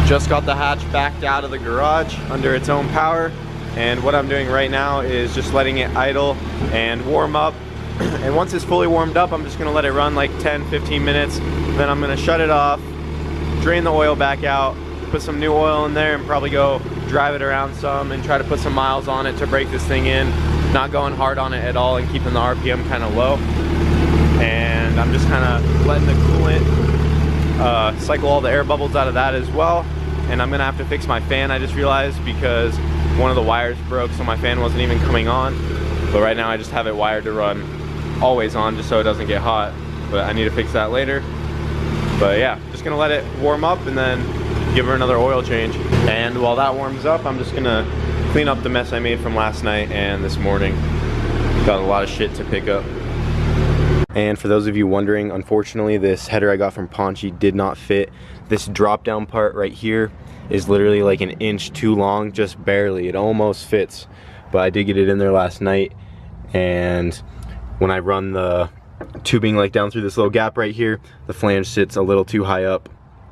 Just got the hatch backed out of the garage under its own power, and what I'm doing right now is just letting it idle and warm up. And once it's fully warmed up, I'm just gonna let it run like 10-15 minutes. Then I'm gonna shut it off, drain the oil back out, put some new oil in there, and probably go drive it around some and try to put some miles on it to break this thing in. Not going hard on it at all and keeping the RPM kind of low. And I'm just kind of letting the coolant cycle all the air bubbles out of that as well. And I'm gonna have to fix my fan, I just realized, because one of the wires broke, so my fan wasn't even coming on. But right now I just have it wired to run always on just so it doesn't get hot. But I need to fix that later. But yeah, just gonna let it warm up and then give her another oil change. And while that warms up, I'm just gonna clean up the mess I made from last night and this morning. Got a lot of shit to pick up. And for those of you wondering, unfortunately this header I got from Paunchy did not fit. This drop down part right here is literally like an inch too long, just barely. It almost fits, but I did get it in there last night, and when I run the tubing like down through this little gap right here, the flange sits a little too high up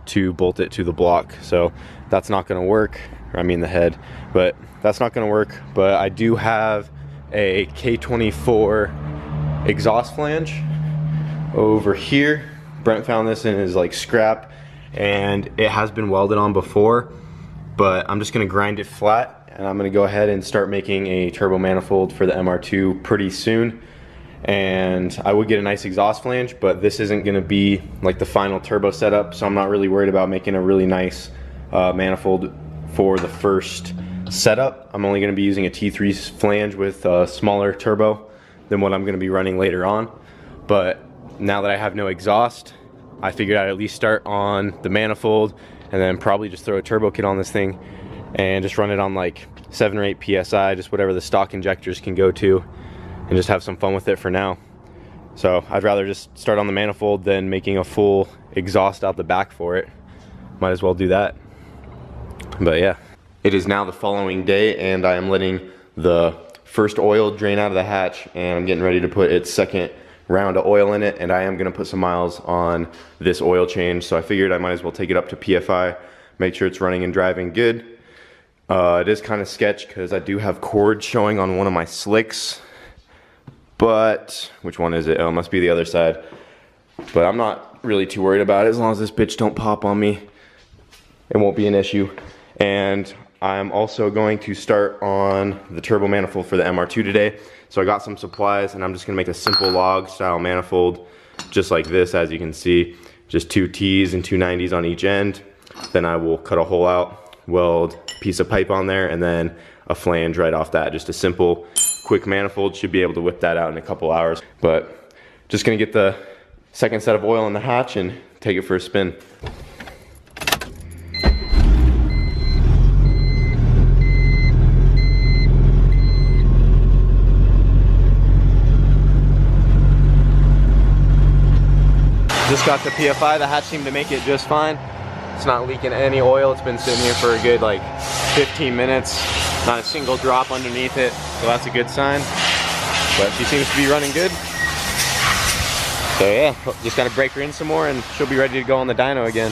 to bolt it to the block, so that's not gonna work. Or I mean the head, but that's not gonna work. But I do have a K24 exhaust flange over here. Brent found this in his like scrap, and it has been welded on before, but I'm just gonna grind it flat, and I'm gonna go ahead and start making a turbo manifold for the MR2 pretty soon. And I would get a nice exhaust flange, but this isn't gonna be like the final turbo setup, so I'm not really worried about making a really nice manifold for the first setup. I'm only gonna be using a T3 flange with a smaller turbo than what I'm gonna be running later on. But now that I have no exhaust, I figured I'd at least start on the manifold and then probably just throw a turbo kit on this thing and just run it on like 7 or 8 PSI, just whatever the stock injectors can go to, and just have some fun with it for now. So I'd rather just start on the manifold than making a full exhaust out the back for it. Might as well do that. But yeah. It is now the following day, and I am letting the first oil drain out of the hatch, and I'm getting ready to put its second round of oil in it, and I am gonna put some miles on this oil change, so I figured I might as well take it up to PFI, make sure it's running and driving good. It is kind of sketch because I do have cord showing on one of my slicks, but which one is it? Oh, it must be the other side. But I'm not really too worried about it. As long as this bitch don't pop on me, it won't be an issue. And I'm also going to start on the turbo manifold for the MR2 today. So I got some supplies, and I'm just gonna make a simple log style manifold, just like this, as you can see. Just 2 T's and 2 90s on each end. Then I will cut a hole out, weld a piece of pipe on there, and then a flange right off that. Just a simple, quick manifold. Should be able to whip that out in a couple hours. But just gonna get the second set of oil in the hatch and take it for a spin. Just got the PFI, the hatch seemed to make it just fine. It's not leaking any oil. It's been sitting here for a good like 15 minutes. Not a single drop underneath it, so that's a good sign. But she seems to be running good. So yeah, just gotta break her in some more and she'll be ready to go on the dyno again.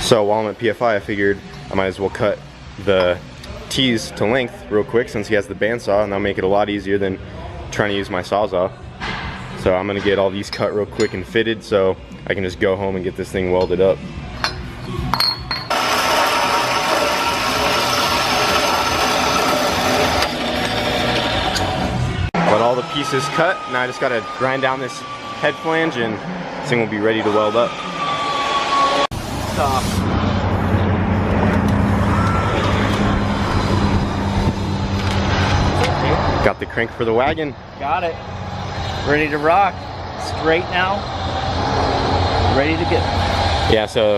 So while I'm at PFI, I figured I might as well cut the T's to length real quick since he has the bandsaw, and that'll make it a lot easier than trying to use my Sawzall. So I'm gonna get all these cut real quick and fitted so I can just go home and get this thing welded up. Got all the pieces cut, now I just gotta grind down this head flange and this thing will be ready to weld up. Got the crank for the wagon. Got it. Ready to rock. Straight now. Ready to go. Yeah, so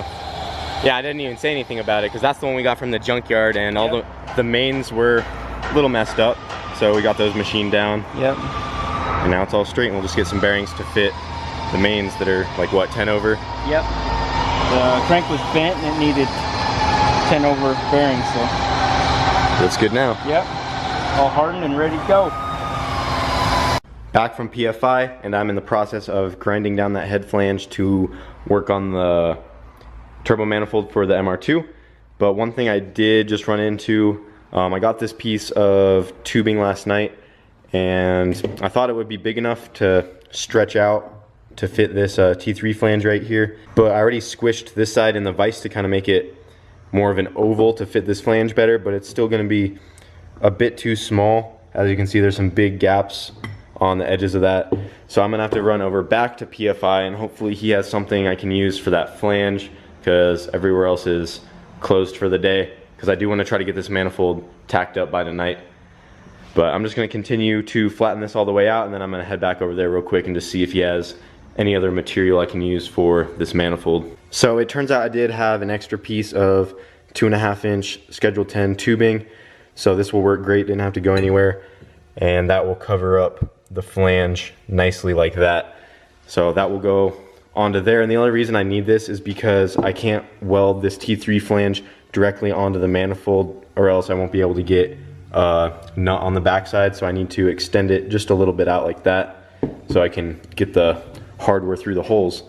yeah, I didn't even say anything about it because that's the one we got from the junkyard, and all the mains were a little messed up, so we got those machined down. Yep. And now it's all straight, and we'll just get some bearings to fit the mains that are like what, 10 over? Yep. The crank was bent and it needed 10 over bearings, so that's good now. yep. All hardened and ready to go. Back from PFI, and I'm in the process of grinding down that head flange to work on the turbo manifold for the MR2. But one thing I did just run into, I got this piece of tubing last night, and I thought it would be big enough to stretch out to fit this T3 flange right here. But I already squished this side in the vise to kind of make it more of an oval to fit this flange better, but it's still going to be a bit too small. As you can see, there's some big gaps on the edges of that. So I'm going to have to run over back to PFI, and hopefully he has something I can use for that flange, because everywhere else is closed for the day, because I do want to try to get this manifold tacked up by tonight. But I'm just going to continue to flatten this all the way out, and then I'm going to head back over there real quick and just see if he has any other material I can use for this manifold. So it turns out I did have an extra piece of 2.5 inch Schedule 10 tubing, so this will work great, didn't have to go anywhere, and that will cover up the flange nicely like that. So that will go onto there, and the only reason I need this is because I can't weld this T3 flange directly onto the manifold, or else I won't be able to get nut on the backside. So I need to extend it just a little bit out like that so I can get the hardware through the holes.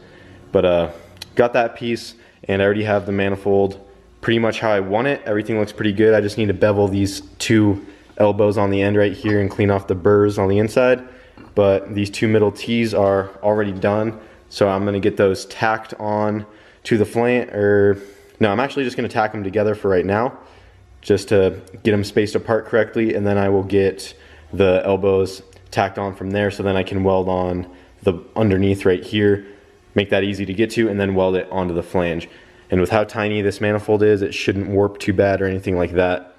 But got that piece, and I already have the manifold pretty much how I want it. Everything looks pretty good. I just need to bevel these two elbows on the end right here and clean off the burrs on the inside. But these two middle T's are already done, so I'm gonna get those tacked on to the flange, or no, I'm actually just gonna tack them together for right now, just to get them spaced apart correctly, and then I will get the elbows tacked on from there, so then I can weld on the underneath right here, make that easy to get to, and then weld it onto the flange. And with how tiny this manifold is, it shouldn't warp too bad or anything like that.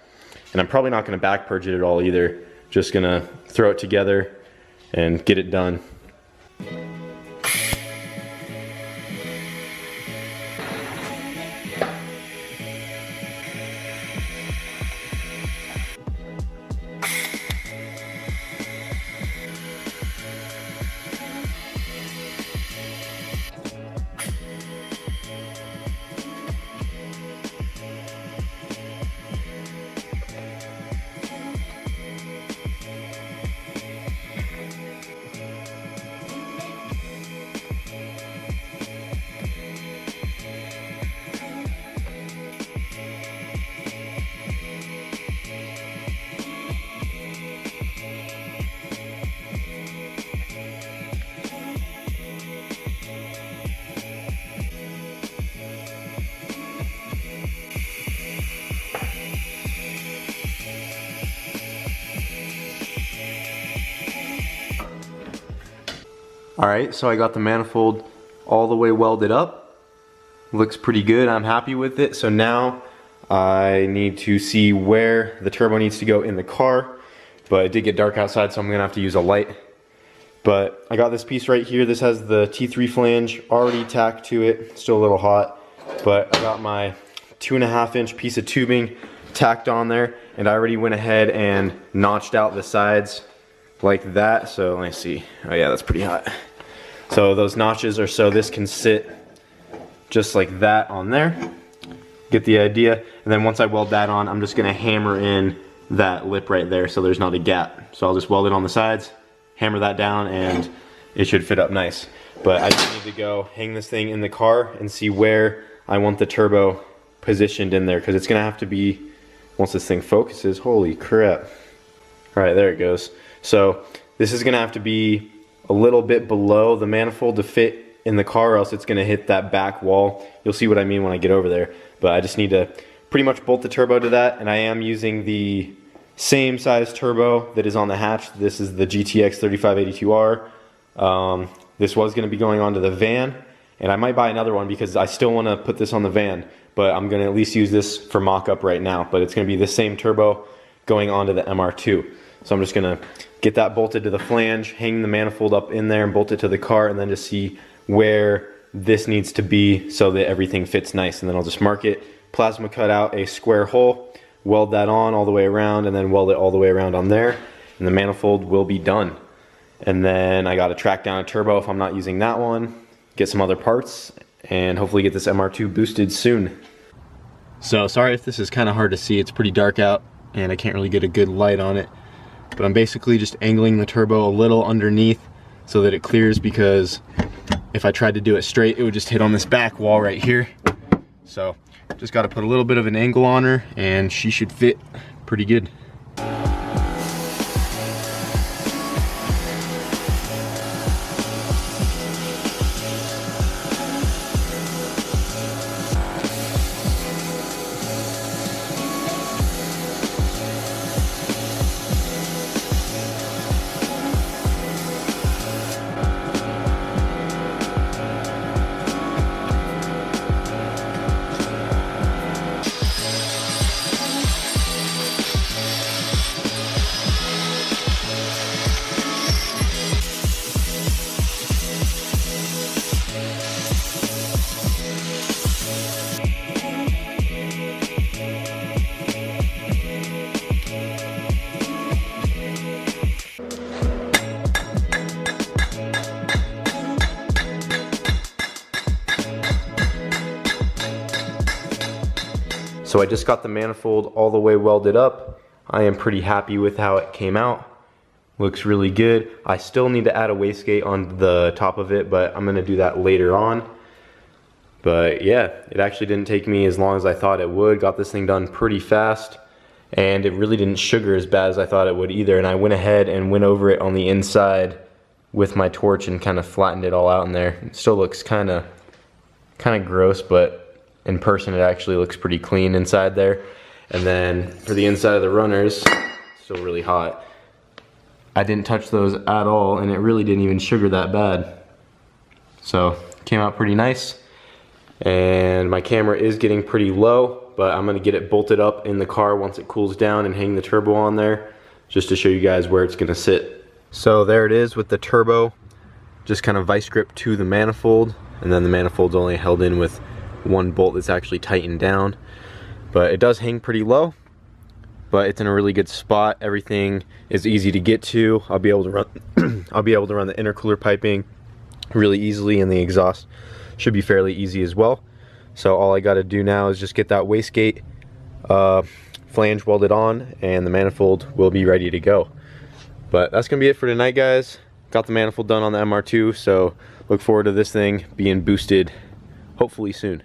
And I'm probably not gonna back purge it at all either, just gonna throw it together and get it done. Alright, so I got the manifold all the way welded up. Looks pretty good, I'm happy with it. So now I need to see where the turbo needs to go in the car, but it did get dark outside, so I'm gonna have to use a light. But I got this piece right here. This has the T3 flange already tacked to it, still a little hot, but I got my 2.5 inch piece of tubing tacked on there, and I already went ahead and notched out the sides like that. So let me see. Oh yeah, that's pretty hot. So those notches are so this can sit just like that on there. Get the idea? And then once I weld that on, I'm just gonna hammer in that lip right there so there's not a gap. So I'll just weld it on the sides, hammer that down, and it should fit up nice. But I just need to go hang this thing in the car and see where I want the turbo positioned in there, because it's gonna have to be, once this thing focuses, holy crap. All right, there it goes. So this is gonna have to be a little bit below the manifold to fit in the car, or else it's gonna hit that back wall. You'll see what I mean when I get over there. But I just need to pretty much bolt the turbo to that, and I am using the same size turbo that is on the hatch. This is the GTX 3582R. This was gonna be going onto the van, and I might buy another one because I still wanna put this on the van, but I'm gonna at least use this for mock-up right now. But it's gonna be the same turbo going onto the MR2. So I'm just gonna get that bolted to the flange, hang the manifold up in there and bolt it to the car, and then just see where this needs to be so that everything fits nice. And then I'll just mark it, plasma cut out a square hole, weld that on all the way around, and then weld it all the way around on there, and the manifold will be done. And then I gotta track down a turbo if I'm not using that one, get some other parts, and hopefully get this MR2 boosted soon. So sorry if this is kind of hard to see, it's pretty dark out and I can't really get a good light on it. But I'm basically just angling the turbo a little underneath so that it clears, because if I tried to do it straight, it would just hit on this back wall right here. So just got to put a little bit of an angle on her and she should fit pretty good. So I just got the manifold all the way welded up. I am pretty happy with how it came out. Looks really good. I still need to add a wastegate on the top of it, but I'm gonna do that later on. But yeah, it actually didn't take me as long as I thought it would. Got this thing done pretty fast, and it really didn't sugar as bad as I thought it would either. And I went ahead and went over it on the inside with my torch and kind of flattened it all out in there. It still looks kind of gross, but in person it actually looks pretty clean inside there. And then for the inside of the runners, still really hot. I didn't touch those at all, and it really didn't even sugar that bad. So came out pretty nice. And my camera is getting pretty low, but I'm gonna get it bolted up in the car once it cools down and hang the turbo on there just to show you guys where it's gonna sit. So there it is with the turbo, just kind of vice grip to the manifold, and then the manifold's only held in with one bolt that's actually tightened down. But it does hang pretty low, but it's in a really good spot. Everything is easy to get to. I'll be able to run I'll be able to run the intercooler piping really easily, and the exhaust should be fairly easy as well. So all I got to do now is just get that wastegate flange welded on, and the manifold will be ready to go. But that's gonna be it for tonight, guys. Got the manifold done on the MR2, so look forward to this thing being boosted hopefully soon.